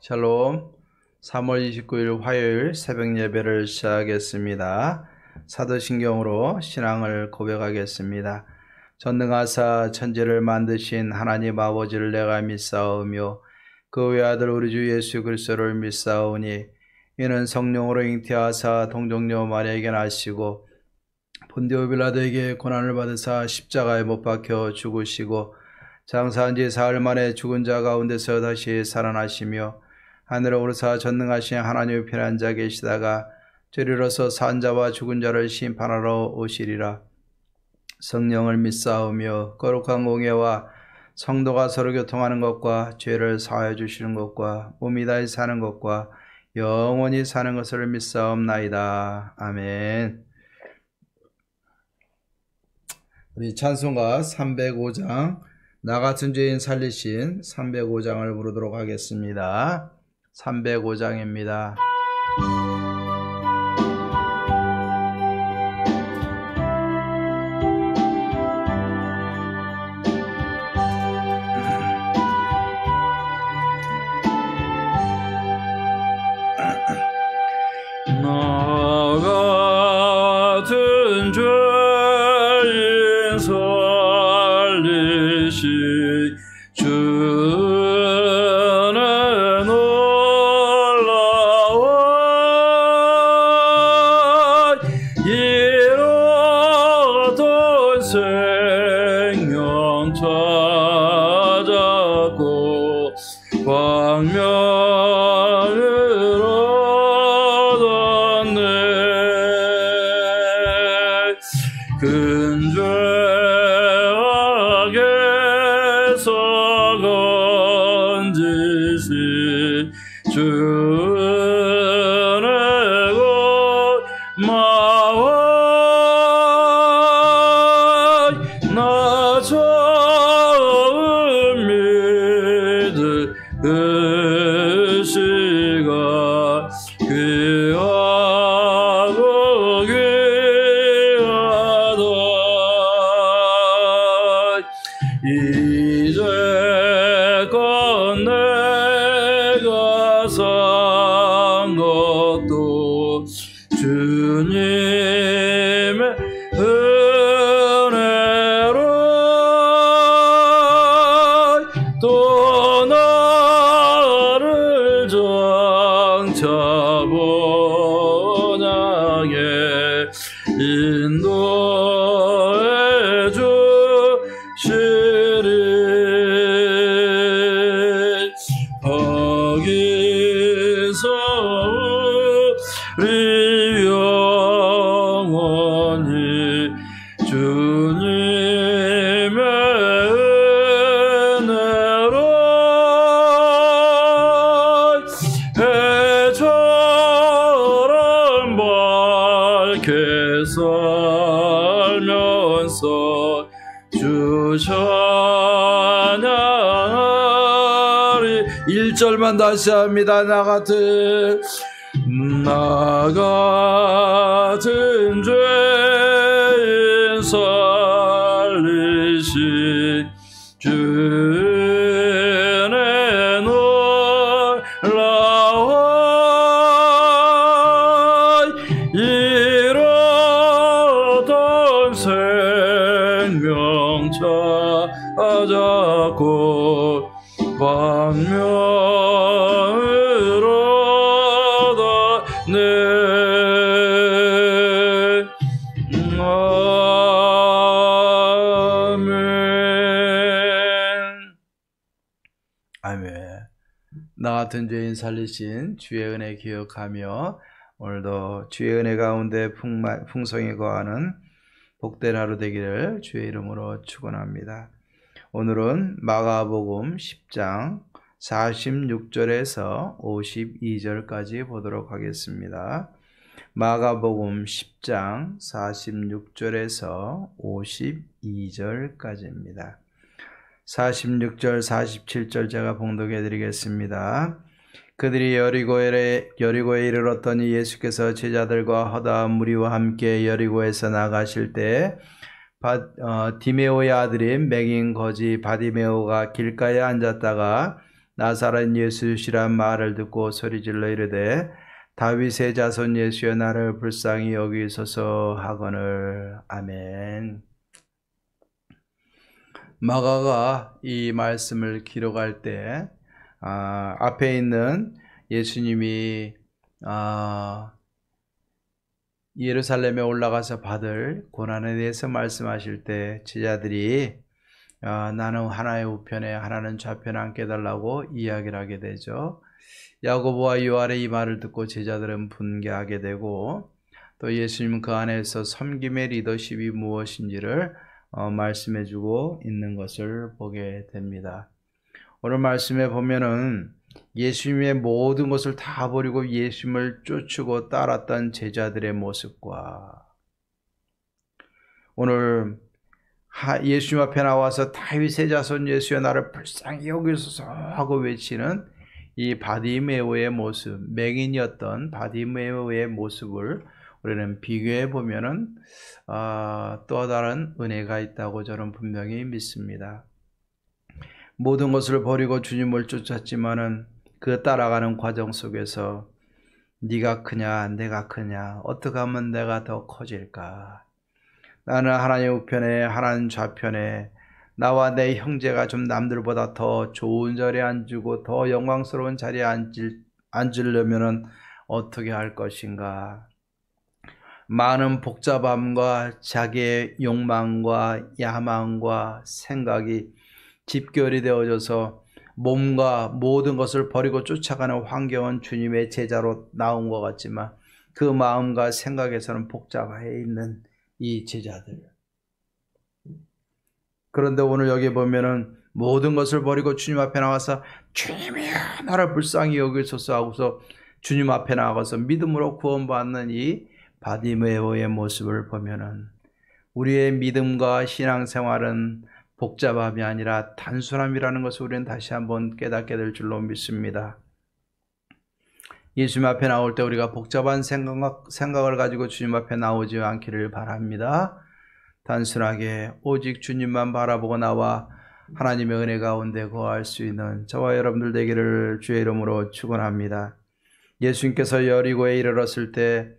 샬롬. 3월 29일 화요일 새벽 예배를 시작하겠습니다. 사도신경으로 신앙을 고백하겠습니다. 전능하사 천지를 만드신 하나님 아버지를 내가 믿사오며 그 외아들 우리 주 예수 그리스도를 믿사오니 이는 성령으로 잉태하사 동정녀 마리아에게 나시고 본디오 빌라도에게 고난을 받으사 십자가에 못 박혀 죽으시고 장사한 지 사흘 만에 죽은 자 가운데서 다시 살아나시며 하늘에 오르사 전능하신 하나님의 편한 자 계시다가 저리로서 산 자와 죽은 자를 심판하러 오시리라. 성령을 믿사오며 거룩한 공예와 성도가 서로 교통하는 것과 죄를 사하여 주시는 것과 몸이 다시 사는 것과 영원히 사는 것을 믿사옵나이다. 아멘. 우리 찬송가 305장 나 같은 죄인 살리신 305장을 부르도록 하겠습니다. 305장입니다. 나 같은 죄인 살리신 주는 놀라워 잃었던 생명 찾았고 광명을 얻었네. 큰 죄악에서 건지신 주는 고마워. 나 처음 믿은 그 시간 귀하고 귀하다. 이제껏 내가 산 것도 주님의 은혜로 또 나를 장차 본향에 인도해 주시리. 거기서 우리 영원히 주님의 은혜로 해처럼 밝게 살면서 주 찬양하리. 1절만 다시 합니다. 나 같은 죄인 살리신 주는 놀라워 잃었던 생명 찾았고 광명을 얻었네. 아멘. 나 같은 죄인 살리신 주의 은혜 기억하며 오늘도 주의 은혜 가운데 풍성히 거하는 복된 하루 되기를 주의 이름으로 축원합니다. 오늘은 마가복음 10장 46절에서 52절까지 보도록 하겠습니다. 마가복음 10장 46절에서 52절까지입니다. 46절 47절 제가 봉독해 드리겠습니다. 그들이 여리고에 이르렀더니 예수께서 제자들과 허다한 무리와 함께 여리고에서 나가실 때 디메오의 아들인 맹인 거지 바디메오가 길가에 앉았다가 나사렛 예수시란 말을 듣고 소리질러 이르되 다윗의 자손 예수여 나를 불쌍히 여기소서 하거늘. 아멘. 마가가 이 말씀을 기록할 때 앞에 있는 예수님이 예루살렘에 올라가서 받을 고난에 대해서 말씀하실 때 제자들이 나는 하나의 우편에 하나는 좌편에 앉게 해달라고 이야기를 하게 되죠. 야고보와 요한의 이 말을 듣고 제자들은 분개하게 되고 또 예수님은 그 안에서 섬김의 리더십이 무엇인지를 말씀해주고 있는 것을 보게 됩니다. 오늘 말씀에 보면은 예수님의 모든 것을 다 버리고 예수님을 쫓고 따랐던 제자들의 모습과 오늘 예수님 앞에 나와서 다윗의 자손 예수여 나를 불쌍히 여기소서 하고 외치는 이 바디메오의 모습, 맹인이었던 바디메오의 모습을 우리는 비교해 보면은 또 다른 은혜가 있다고 저는 분명히 믿습니다. 모든 것을 버리고 주님을 쫓았지만은 그 따라가는 과정 속에서 네가 크냐 내가 크냐 어떻게 하면 내가 더 커질까, 나는 하나님 우편에 하나님 좌편에 나와 내 형제가 좀 남들보다 더 좋은 자리에 앉고 더 영광스러운 자리에 앉으려면 어떻게 할 것인가. 많은 복잡함과 자기의 욕망과 야망과 생각이 집결이 되어져서 몸과 모든 것을 버리고 쫓아가는 환경은 주님의 제자로 나온 것 같지만 그 마음과 생각에서는 복잡해 있는 이 제자들. 그런데 오늘 여기 보면은 모든 것을 버리고 주님 앞에 나와서 주님이여 나를 불쌍히 여기소서 하고서 주님 앞에 나가서 믿음으로 구원받는 이 바디메오의 모습을 보면은 우리의 믿음과 신앙생활은 복잡함이 아니라 단순함이라는 것을 우리는 다시 한번 깨닫게 될 줄로 믿습니다. 예수님 앞에 나올 때 우리가 복잡한 생각을 가지고 주님 앞에 나오지 않기를 바랍니다. 단순하게 오직 주님만 바라보고 나와 하나님의 은혜 가운데 거할 수 있는 저와 여러분들 되기를 주의 이름으로 축원합니다. 예수님께서 여리고에 이르렀을 때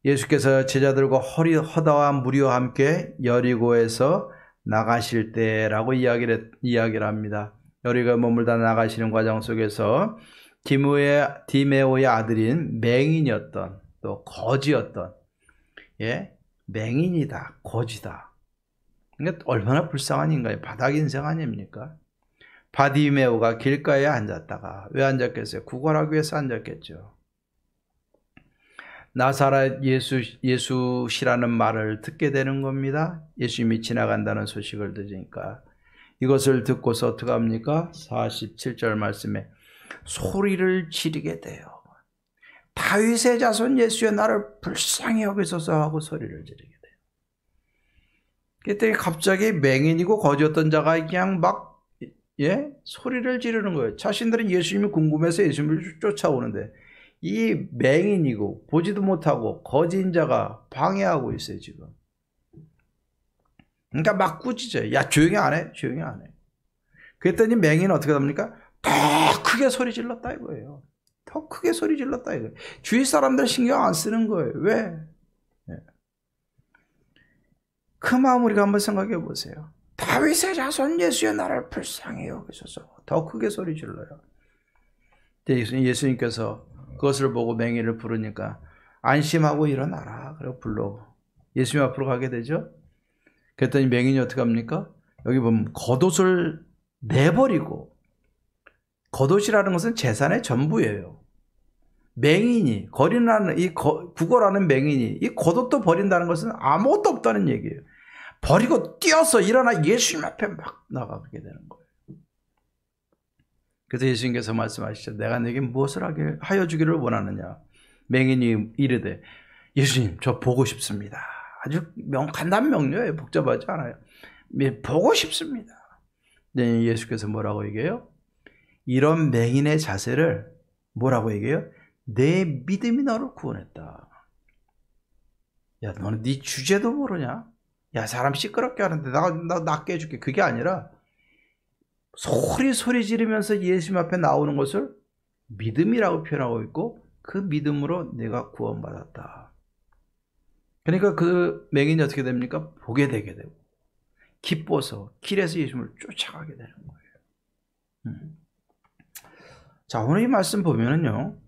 예수께서 제자들과 허다와 무리와 함께 여리고에서 나가실 때라고 이야기를 합니다. 여리고에 머물다 나가시는 과정 속에서 디메오의 아들인 맹인이었던 또 거지였던 맹인이다 거지다. 그러니까 얼마나 불쌍한 인간이 바닥 인생 아닙니까? 바디메오가 길가에 앉았다가 왜 앉았겠어요? 구걸하기 위해서 앉았겠죠. 나사렛 예수시라는 말을 듣게 되는 겁니다. 예수님이 지나간다는 소식을 들으니까 이것을 듣고서 어떻게 합니까? 47절 말씀에 소리를 지르게 돼요. 다윗의 자손 예수여 나를 불쌍히 여기소서 하고 소리를 지르게 돼요. 그랬더니 갑자기 맹인이고 거지였던 자가 그냥 막 소리를 지르는 거예요. 자신들은 예수님이 궁금해서 예수님을 쫓아오는데 이 맹인이고 보지도 못하고 거지인 자가 방해하고 있어요 지금. 그러니까 막 꾸짖어요. 야 조용히 안 해? 조용히 안 해. 그랬더니 맹인은 어떻게 합니까? 더 크게 소리 질렀다 이거예요. 더 크게 소리 질렀다 이거예요. 주위 사람들 신경 안 쓰는 거예요. 왜? 그 마음 우리가 한번 생각해 보세요. 다윗의 자손 예수여 나를 불쌍히 여기소서. 더 크게 소리 질러요. 예수님께서 그것을 보고 맹인을 부르니까 안심하고 일어나라. 그리고 불러 예수님 앞으로 가게 되죠. 그랬더니 맹인이 어떻게 합니까? 여기 보면 겉옷을 내버리고, 겉옷이라는 것은 재산의 전부예요. 맹인이 구걸하는 맹인이 이 겉옷도 버린다는 것은 아무것도 없다는 얘기예요. 버리고 뛰어서 일어나 예수님 앞에 막 나가게 되는 거예요. 그래서 예수님께서 말씀하시죠. 내가 네게 무엇을 하여 주기를 원하느냐. 맹인이 이르되 예수님 저 보고 싶습니다. 아주 간단 명료해요. 복잡하지 않아요. 보고 싶습니다. 네, 예수께서 뭐라고 얘기해요? 이런 맹인의 자세를 뭐라고 얘기해요? 내 믿음이 너를 구원했다. 야 너는 네 주제도 모르냐? 야 사람 시끄럽게 하는데 나 낫게 해줄게. 그게 아니라 소리 지르면서 예수님 앞에 나오는 것을 믿음이라고 표현하고 있고, 그 믿음으로 내가 구원받았다. 그러니까 그 맹인이 어떻게 됩니까? 보게 되게 되고 기뻐서 길에서 예수님을 쫓아가게 되는 거예요. 자, 오늘 이 말씀 보면은요,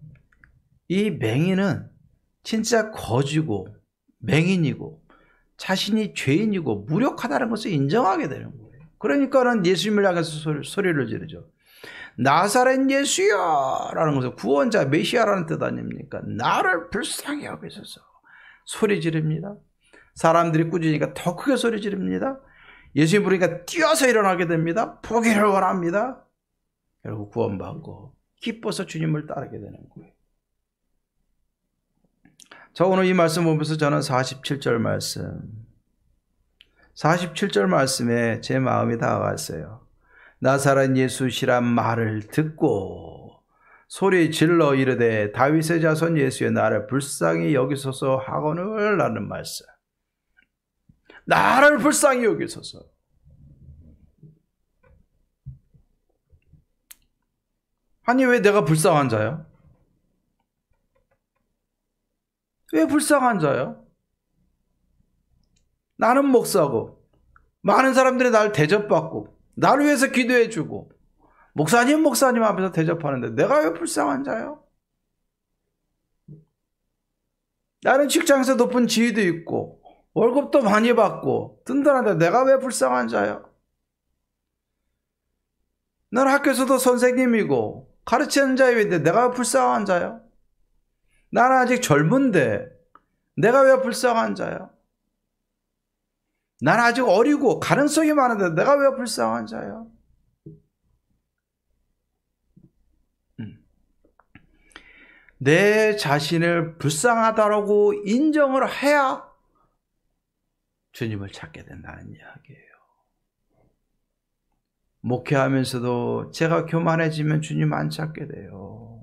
이 맹인은 진짜 거지고 맹인이고 자신이 죄인이고 무력하다는 것을 인정하게 되는 거예요. 그러니까는 예수님을 향해서 소리를 지르죠. 나사렛 예수야! 라는 것은 구원자, 메시아라는 뜻 아닙니까? 나를 불쌍히 여기소서. 소리 지릅니다. 사람들이 꾸짖으니까 더 크게 소리 지릅니다. 예수님 부르니까 뛰어서 일어나게 됩니다. 보기를 원합니다. 결국 구원받고 기뻐서 주님을 따르게 되는 거예요. 자, 오늘 이 말씀 보면서 저는 47절 말씀에 제 마음이 다가갔어요. 나사렛 예수시란 말을 듣고 소리 질러 이르되 다윗의 자손 예수여 나를 불쌍히 여기소서 하거늘 라는 말씀. 나를 불쌍히 여기소서. 아니, 왜 내가 불쌍한 자요? 왜 불쌍한 자요? 나는 목사고 많은 사람들이 나를 대접받고 나를 위해서 기도해주고 목사님 앞에서 대접하는데 내가 왜 불쌍한 자요? 나는 직장에서 높은 지위도 있고 월급도 많이 받고 든든한데 내가 왜 불쌍한 자요? 난 학교에서도 선생님이고 가르치는 자인데 내가 왜 불쌍한 자요? 나는 아직 젊은데 내가 왜 불쌍한 자요? 나는 아직 어리고 가능성이 많은데 내가 왜 불쌍한 자요? 내 자신을 불쌍하다라고 인정을 해야 주님을 찾게 된다는 이야기예요. 목회하면서도 제가 교만해지면 주님 안 찾게 돼요.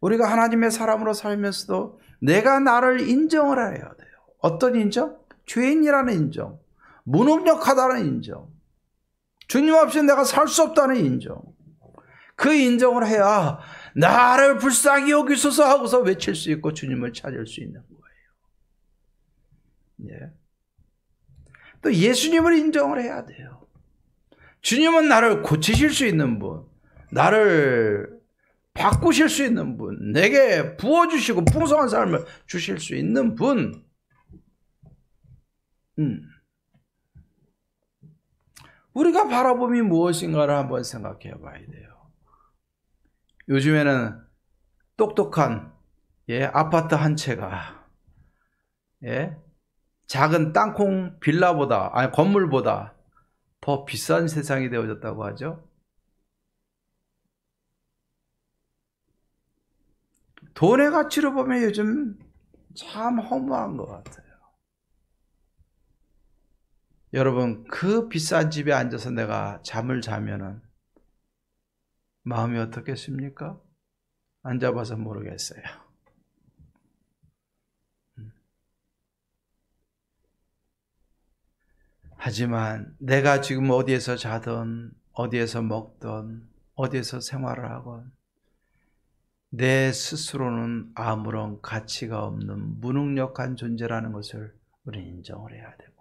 우리가 하나님의 사람으로 살면서도 내가 나를 인정을 해야 돼요. 어떤 인정? 죄인이라는 인정, 무능력하다는 인정, 주님 없이 내가 살 수 없다는 인정. 그 인정을 해야 나를 불쌍히 여기소서 하고서 외칠 수 있고 주님을 찾을 수 있는 거예요. 예. 또 예수님을 인정을 해야 돼요. 주님은 나를 고치실 수 있는 분, 나를 바꾸실 수 있는 분, 내게 부어주시고 풍성한 삶을 주실 수 있는 분. 우리가 바라봄이 무엇인가를 한번 생각해 봐야 돼요. 요즘에는 똑똑한 아파트 한 채가 작은 땅콩 빌라보다, 아니 건물보다 더 비싼 세상이 되어졌다고 하죠. 돈의 가치로 보면 요즘 참 허무한 것 같아요. 여러분, 그 비싼 집에 앉아서 내가 잠을 자면은 마음이 어떻겠습니까? 안 잡아서 모르겠어요. 하지만 내가 지금 어디에서 자든 어디에서 먹든 어디에서 생활을 하건 내 스스로는 아무런 가치가 없는 무능력한 존재라는 것을 우리는 인정을 해야 되고,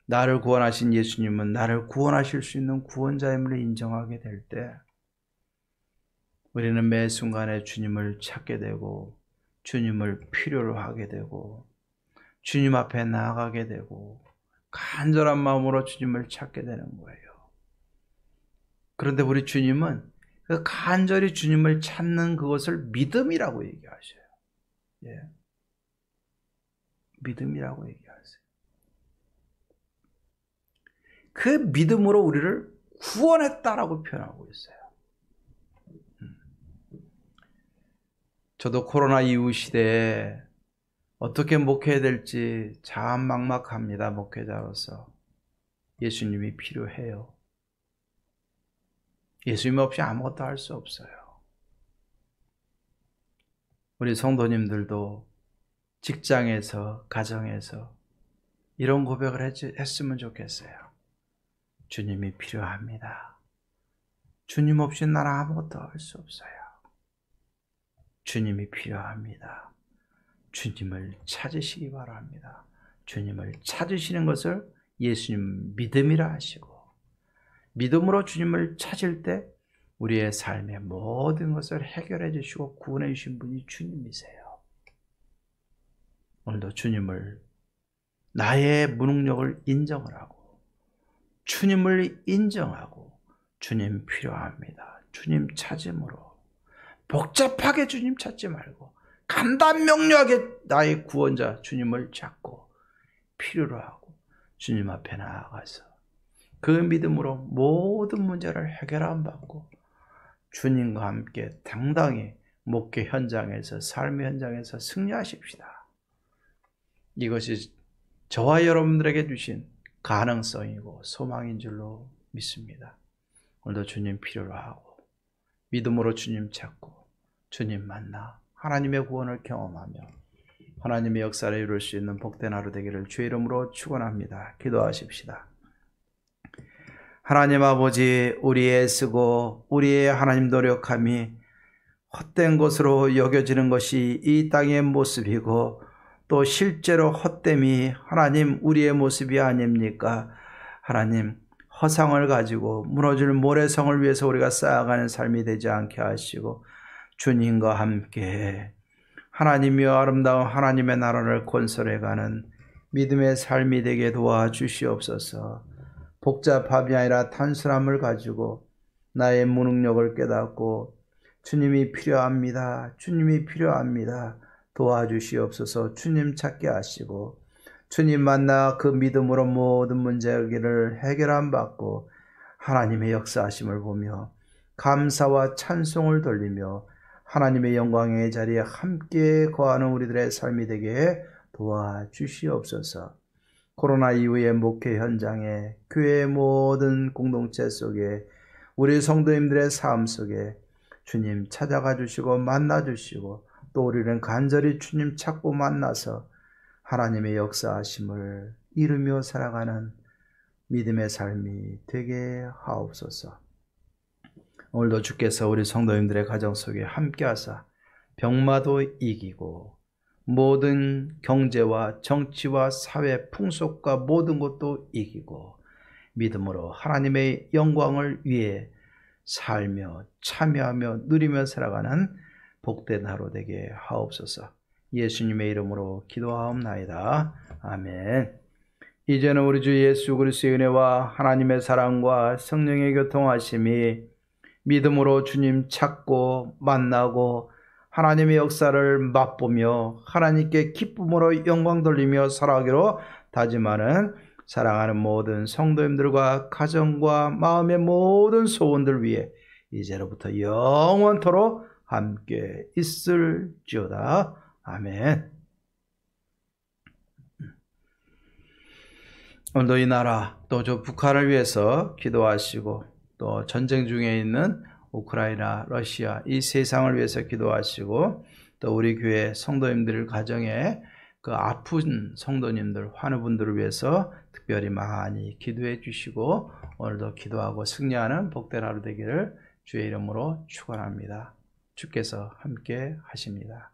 나를 구원하신 예수님은 나를 구원하실 수 있는 구원자임을 인정하게 될 때 우리는 매 순간에 주님을 찾게 되고 주님을 필요로 하게 되고 주님 앞에 나아가게 되고 간절한 마음으로 주님을 찾게 되는 거예요. 그런데 우리 주님은 그 간절히 주님을 찾는 그것을 믿음이라고 얘기하셔요. 예. 믿음이라고 얘기하세요. 그 믿음으로 우리를 구원했다라고 표현하고 있어요. 저도 코로나 이후 시대에 어떻게 목회해야 될지 참 막막합니다. 목회자로서. 예수님이 필요해요. 예수님 없이 아무것도 할 수 없어요. 우리 성도님들도 직장에서, 가정에서 이런 고백을 했으면 좋겠어요. 주님이 필요합니다. 주님 없이 나는 아무것도 할 수 없어요. 주님이 필요합니다. 주님을 찾으시기 바랍니다. 주님을 찾으시는 것을 예수님 믿음이라 하시고, 믿음으로 주님을 찾을 때 우리의 삶의 모든 것을 해결해 주시고 구원해 주신 분이 주님이세요. 오늘도 주님을, 나의 무능력을 인정을 하고 주님을 인정하고, 주님 필요합니다. 주님 찾음으로, 복잡하게 주님 찾지 말고 간단명료하게 나의 구원자 주님을 찾고 필요로 하고 주님 앞에 나아가서 그 믿음으로 모든 문제를 해결함 받고 주님과 함께 당당히 목회 현장에서, 삶의 현장에서 승리하십시다. 이것이 저와 여러분들에게 주신 가능성이고 소망인 줄로 믿습니다. 오늘도 주님 필요로 하고 믿음으로 주님 찾고 주님 만나 하나님의 구원을 경험하며 하나님의 역사를 이룰 수 있는 복된 하루 되기를 주의 이름으로 축원합니다. 기도하십시다. 하나님 아버지, 우리 애쓰고 우리의 하나님 노력함이 헛된 것으로 여겨지는 것이 이 땅의 모습이고, 또 실제로 헛됨이 하나님 우리의 모습이 아닙니까? 하나님, 허상을 가지고 무너질 모래성을 위해서 우리가 쌓아가는 삶이 되지 않게 하시고 주님과 함께 하나님이여 아름다운 하나님의 나라를 건설해가는 믿음의 삶이 되게 도와주시옵소서. 복잡함이 아니라 단순함을 가지고 나의 무능력을 깨닫고 주님이 필요합니다. 주님이 필요합니다. 도와주시옵소서. 주님 찾게 하시고 주님 만나 그 믿음으로 모든 문제를 해결함 받고 하나님의 역사하심을 보며 감사와 찬송을 돌리며 하나님의 영광의 자리에 함께 거하는 우리들의 삶이 되게 도와주시옵소서. 코로나 이후의 목회 현장에, 교회의 모든 공동체 속에, 우리 성도님들의 삶 속에 주님 찾아가 주시고 만나 주시고, 또 우리는 간절히 주님 찾고 만나서 하나님의 역사하심을 이루며 살아가는 믿음의 삶이 되게 하옵소서. 오늘도 주께서 우리 성도님들의 가정 속에 함께하사 병마도 이기고 모든 경제와 정치와 사회 풍속과 모든 것도 이기고 믿음으로 하나님의 영광을 위해 살며 참여하며 누리며 살아가는 복된 하루 되게 하옵소서. 예수님의 이름으로 기도하옵나이다. 아멘. 이제는 우리 주 예수 그리스도의 은혜와 하나님의 사랑과 성령의 교통하심이 믿음으로 주님 찾고 만나고 하나님의 역사를 맛보며 하나님께 기쁨으로 영광 돌리며 살아가기로 다짐하는 사랑하는 모든 성도님들과 가정과 마음의 모든 소원들 위해 이제로부터 영원토록 함께 있을지어다. 아멘. 오늘도 이 나라 또 저 북한을 위해서 기도하시고 또 전쟁 중에 있는 우크라이나, 러시아 이 세상을 위해서 기도하시고 또 우리 교회 성도님들 가정에 그 아픈 성도님들, 환우분들을 위해서 특별히 많이 기도해 주시고 오늘도 기도하고 승리하는 복된 하루 되기를 주의 이름으로 축원합니다. 주께서 함께 하십니다.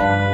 아멘.